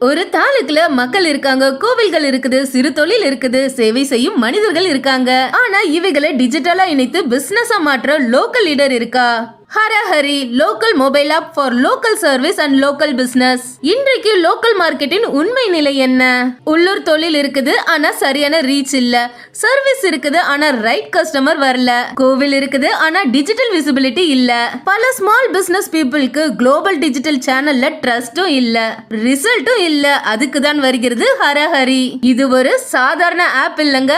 ஒரு தாலுக்குல மக்கள் இருக்காங்க, கோவில்கள் இருக்குது, சிறு தொழில் இருக்குது, சேவை செய்யும் மனிதர்கள் இருக்காங்க. ஆனா இவைகளை டிஜிட்டலா இணைத்து பிசினஸா மாற்ற லோக்கல் லீடர் இருக்கா? Harahari local mobile app for local service and local business. இன்றைக்கு லோக்கல் மார்க்கெட்டின் உண்மை நிலை என்ன? உள்ளூர் தொழில் இருக்குது, ஆனா சரியான ரீச் இல்ல. சர்வீஸ் இருக்குது, ஆனா ரைட் கஸ்டமர் வரல. கோவில் இருக்குது, ஆனா டிஜிட்டல் விசிபிலிட்டி இல்ல. பல ஸ்மால் பிசினஸ் பீப்புளுக்கு குளோபல் டிஜிட்டல் சேனல்ல ட்ரஸ்டும் இல்ல, ரிசல்ட்டும் இல்ல. அதுக்கு தான் வருகிறது ஹரஹரி. இது ஒரு சாதாரண ஆப் இல்லங்க.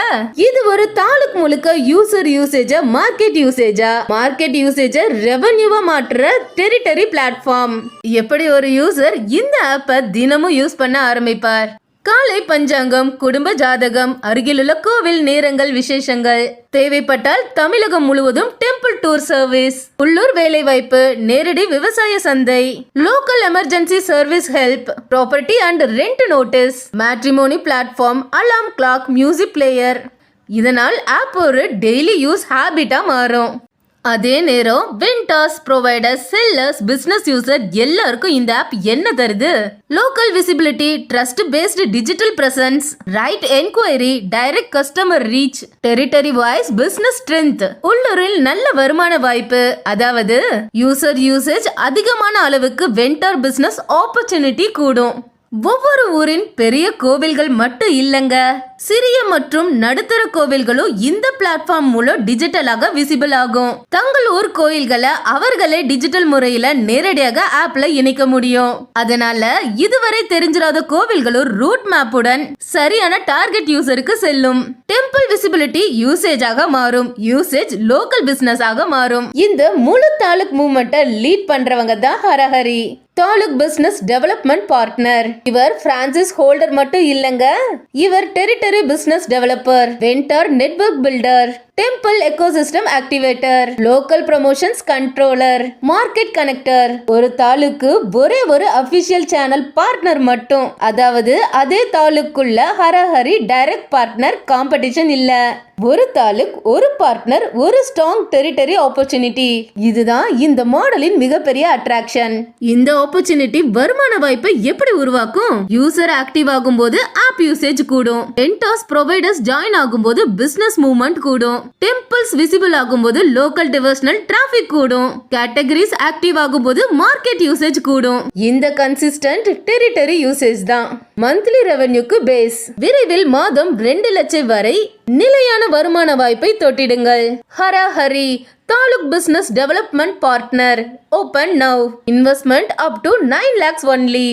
இது ஒரு தாலுக் முழுக்க யூசர் யூசேஜ, மார்க்கெட் யூசேஜ ரெவென்யூவா மாற்ற டெரிட்டரி பிளாட்ஃபார்ம். எப்படி ஒரு யூசர் இந்த ஆப்பை தினமும் யூஸ் பண்ண ஆரம்பிப்பார்? காலை பஞ்சாங்கம், குடும்ப ஜாதகம், அருகிலுள்ள கோவில் நேரங்கள், விசேஷங்கள், தேவைப்பட்டால் தமிழகம் முழுவதும் டெம்பிள் டூர் சர்வீஸ், உள்ளூர் வேலை வாய்ப்பு, நேரடி விவசாய சந்தை, local emergency service, help, property and rent notice, matrimony platform, alarm clock, music player. இதனால் ஆப் ஒரு டெய்லி யூஸ் ஹேபிட்டா மாறும். அதே நேரம் vendors, providers, sellers, business user எல்லாருக்கும் இந்த ஆப் என்ன தருது? Local visibility, trust based digital presence, right enquiry, direct customer reach, territory voice, business strength, உள்ளூரில் நல்ல வருமான வாய்ப்பு. அதாவது யூசர் யூசேஜ் அதிகமான அளவுக்கு வெண்டார் பிசினஸ் ஆப்பர்ச்சுனிட்டி கூடும். ஒவ்வொரு ஊரின் பெரிய கோவில்கள் மட்டும் இல்லங்க, சிறிய மற்றும் நடுத்தர கோவில்களும் இந்த பிளாட்ஃபார்ம் மூலம் டிஜிட்டலாக விசிபிள் ஆகும். தங்கள் ஊர் கோயில்களை அவர்களே டிஜிட்டல் முறையில நேரடியாக ஆப்ல இணைக்க முடியும். அதனால இதுவரை தெரிஞ்சிராத கோவில்களும் ரூட் மேப்புடன் சரியான டார்கெட் யூசருக்கு செல்லும். டெம்பிள் விசிபிலிட்டி யூசேஜாக மாறும், யூசேஜ் லோக்கல் பிசினஸ் ஆக மாறும். இந்த முழு தாலுக் மூவ்மெண்ட்டை லீட் பண்றவங்க தான் Harahari, taluk business development partner. இவர் பிரான்சிஸ் ஹோல்டர் மட்டும் இல்லங்க, இவர் territory business developer, vendor network builder, temple ecosystem activator, local promotions controller, market connector. ஒரு தாலுக்கு ஒரே ஒரு அபிஷியல் சேனல் பார்ட்னர் மட்டும். அதாவது அதே தாலுக்குள்ள ஹரஹரி டைரக்ட் பார்ட்னர், காம்படிஷன் இல்ல. ஒரு தாலுக், ஒரு பார்ட்னர், ஒரு ஸ்ட்ராங் டெரிட்டரி ஆப்பர்ச்சுனிட்டி. இதுதான் இந்த மாடலின் மிகப்பெரிய அட்ராக்ஷன். இந்த ஆப்பர்ச்சுனிட்டி வருமான வாய்ப்பை எப்படி உருவாக்கும்? யூசர் ஆக்டிவ் ஆகும் போது ஆப் யூசேஜ் கூடும், வெண்டார்ஸ், ப்ரொவைடர்ஸ் ஜாயின் ஆகும் போது பிசினஸ் மூவ்மெண்ட் கூடும், டெம்பிள்ஸ் விசிபிள் ஆகும் போது லோக்கல் டிவர்ஷனல் டிராபிக் கூடும், கேட்டகரிஸ் ஆக்டிவ் ஆகும் போது மார்க்கெட் யூசேஜ் கூடும். இந்த கன்சிஸ்டன்ட் டெரிட்டரி யூசேஜ் தான் மந்த்லி ரெவென்யூக்கு பேஸ். விரைவில் மாதம் 2 லட்சம் வரை நிலையான வருமான வாய்ப்பை தொட்டிடுங்கள். Harahari taluk business development partner. Open now. Investment up to 9 lakhs only.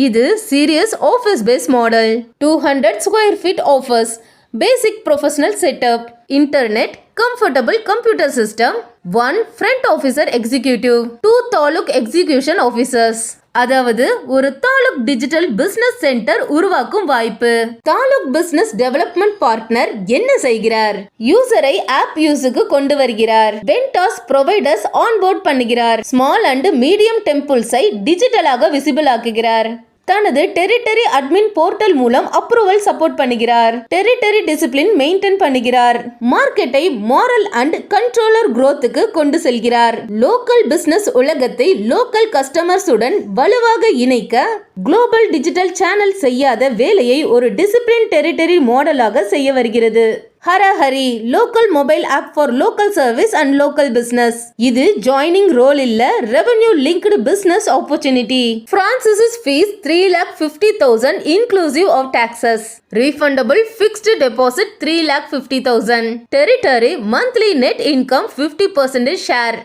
இது serious office base model. 200 square feet office, பேசிக் professional setup, internet, comfortable computer system, 1 front officer executive, 2 taluk execution officers. அதாவது ஒரு தாலுக் டிஜிட்டல் பிசினஸ் சென்டர் உருவாக்கும் வாய்ப்பு. Taluk business development partner என்ன செய்கிறார்? யூசரை app யூஸுக்கு கொண்டு வருகிறார், vendors, providers onboard பண்ணுகிறார், ஸ்மால் அண்ட் மீடியம் டெம்பிள்ஸை டிஜிட்டலாக விசிபிள் ஆக்குகிறார், தனது டெரிட்டரி அட்மின் போர்ட்டல் மூலம் அப்ரூவல் சப்போர்ட் பண்ணுகிறார், டெரிட்டரி டிசிப்ளின் மெயின்டைன் பண்ணுகிறார், மார்க்கெட்டை மாரல் அண்ட் கண்ட்ரோலர் growthக்கு கொண்டு செல்கிறார். லோக்கல் பிசினஸ் உலகத்தை லோக்கல் கஸ்டமர்ஸ் உடன் வலுவாக இணைக்க குளோபல் டிஜிட்டல் சேனல் செய்யாத வேலையை ஒரு டிசிப்ளின் டெரிட்டரி மாடலாக செய்ய வருகிறது. Harahari local mobile app for local service and local business. இது ஜாயினிங் ரோல் இல்ல, revenue linked business opportunity. Franchise fees 3,50,000 inclusive of taxes. Refundable fixed deposit 3,50,000. Territory monthly net income 50% share.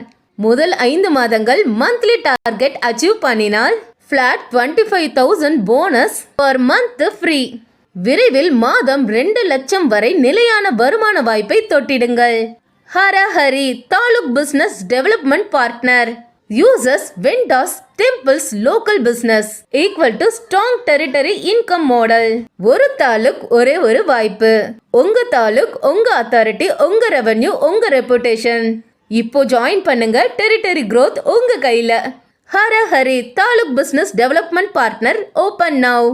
முதல் 5 மாதங்கள் மந்த்லி டார்கெட் அச்சீவ் பண்ணினால் flat 25,000 bonus per month free. விரைவில் மாதம் 2 லட்சம் வரை நிலையான வருமான வாய்ப்பை தொட்டிடுங்கள். Harahari taluk business development partner. Users, vendors, temples, local business equal to strong territory income model. ஒரு தாலுக், ஒரே ஒரு வாய்ப்பு. உங்க தாலுக், உங்க அத்தாரிட்டி, உங்க ரெவென்யூ, உங்க ரெப்புடேஷன். இப்போ ஜாயின் பண்ணுங்க, டெரிட்டரி growth உங்க கையில. Harahari taluk business development partner. Open now.